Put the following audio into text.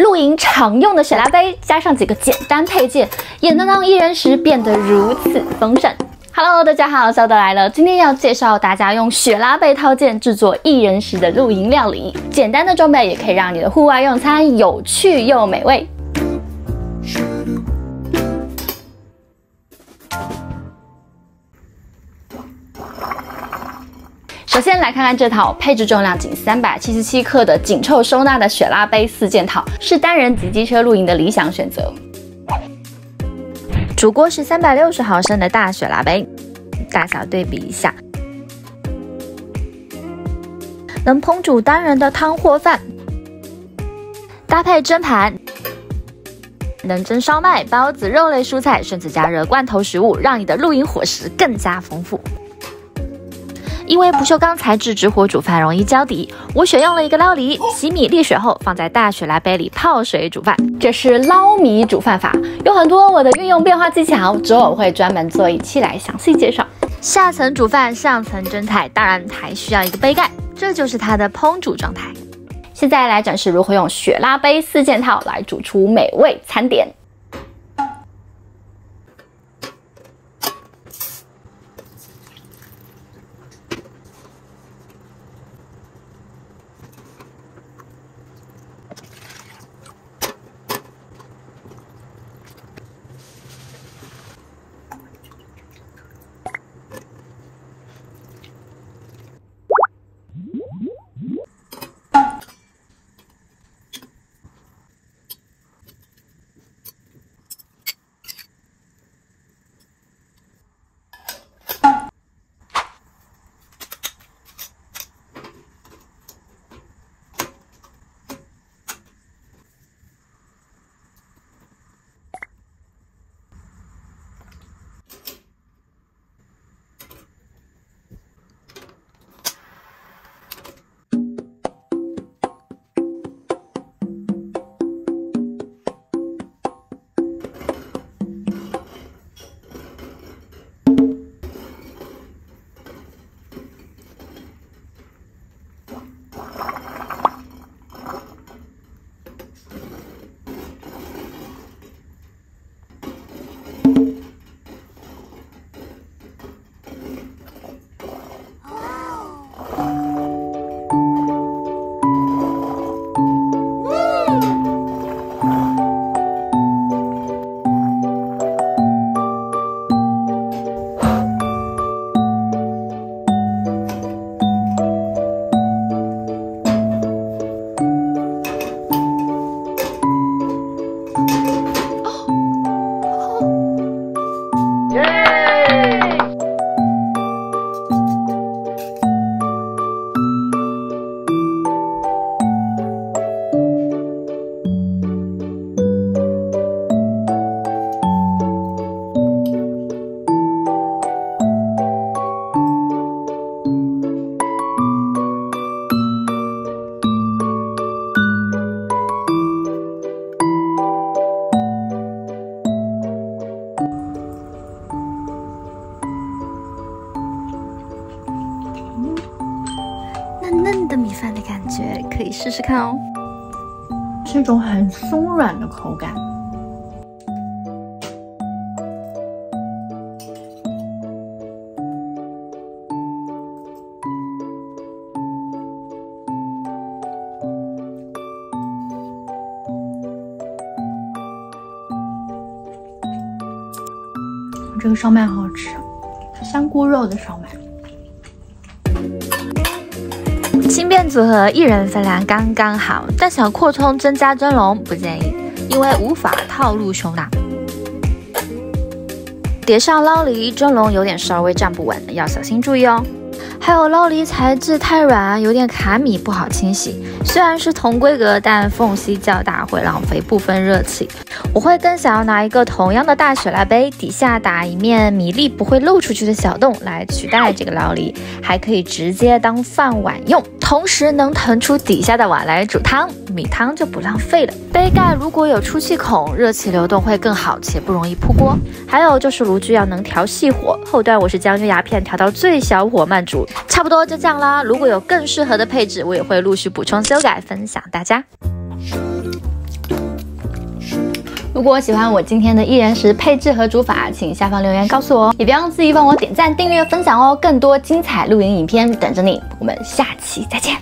露营常用的雪拉杯，加上几个简单配件，也能让一人食变得如此丰盛。Hello， 大家好，小豆来了。今天要介绍大家用雪拉杯套件制作一人食的露营料理，简单的装备也可以让你的户外用餐有趣又美味。 首先来看看这套配置重量仅377克的紧凑收纳的雪拉杯4件套，是单人及机车露营的理想选择。主锅是360毫升的大雪拉杯，大小对比一下，能烹煮单人的汤或饭。搭配蒸盘，能蒸烧麦、包子、肉类、蔬菜，甚至加热罐头食物，让你的露营伙食更加丰富。 因为不锈钢材质直火煮饭容易焦底，我选用了一个捞梨，洗米沥水后放在大雪拉杯里泡水煮饭。这是捞米煮饭法，有很多我的运用变化技巧，之后我会专门做一期来详细介绍。下层煮饭，上层蒸菜，当然还需要一个杯盖，这就是它的烹煮状态。现在来展示如何用雪拉杯4件套来煮出美味餐点。 嫩的米饭的感觉，可以试试看哦。是一种很松软的口感。这个烧麦好好吃，香菇肉的烧麦。 轻便组合，1人分量刚刚好，但想扩充增加蒸笼不建议，因为无法套路收纳。叠上捞梨，蒸笼有点稍微站不稳，要小心注意哦。还有捞梨材质太软，有点卡米，不好清洗。虽然是同规格，但缝隙较大，会浪费部分热气。我会更想要拿一个同样的大雪拉杯，底下打一面米粒不会漏出去的小洞来取代这个捞梨，还可以直接当饭碗用，同时能腾出底下的碗来煮汤，米汤就不浪费了。杯盖如果有出气孔，热气流动会更好，且不容易扑锅。还有就是炉具要能调细火，后端我是将月牙片调到最小火慢煮，差不多就这样啦。如果有更适合的配置，我也会陆续补充修改分享大家。如果喜欢我今天的薏仁食配置和煮法，请下方留言告诉我哦，也别忘记帮我点赞、订阅、分享哦，更多精彩露营影片等着你，我们下期再见。